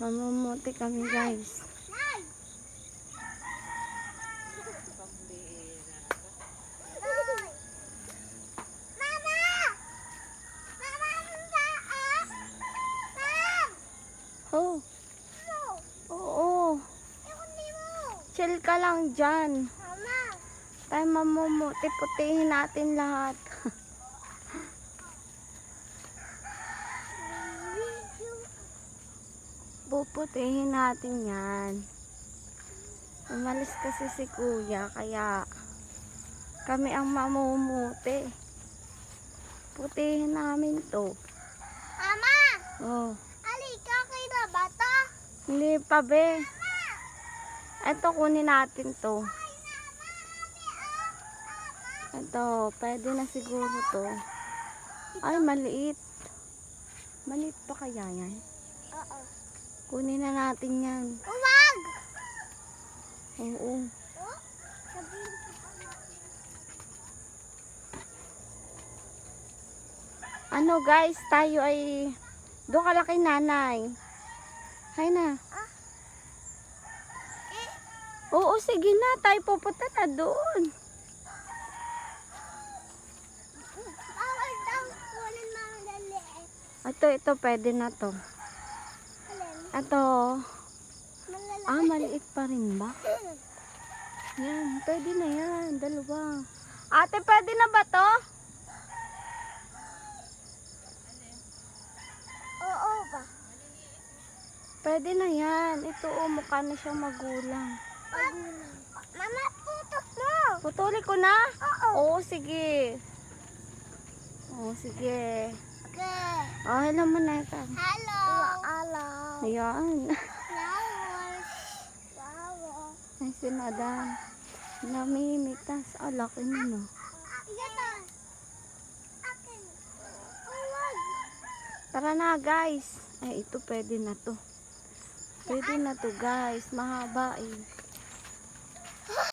Mamumuti kami, guys. Oh. Oo. Chill ka lang dyan. Tayo mamumuti. Putihin natin lahat. Puputihin natin yan. Umalis kasi si kuya. Kaya kami ang mamumuti. Putihin namin to. Mama! Oh. Alika, kayo na ba to? Hindi pa, be. Ito, kunin natin to. Ito, pwede na siguro to. Ay, maliit. Maliit pa kaya yan? Oo. Kunin na natin yan. Huwag! Oo. Oh? Sabihin ko pa. Ano, guys, tayo ay doon ka lang kay nanay. Hay na. Oo, sige na. Tayo pupunta na doon. Bawal daw kunin mga laliit. Ito, pwede na to. Alin? Ito. Malalaki. Maliit pa rin ba? Yan, pwede na yan. Dalawa. Ate, pwede na ba to? Oo ba? Pwede na yan. Ito, mukha na siyang magulang. Mama, putok mo! Putuli ko na? Oo. Oo, sige. Oo, sige. Okay. Oh, hello mo na ito. Hello. Hello. Ayan. Flowers. Flowers. Ay, si madam. Namimitas. Oh, laki mo, no? Ito. Akin. Huwag. Tara na, guys. Ay, ito pwede na to. Pwede na to, guys. Mahaba eh.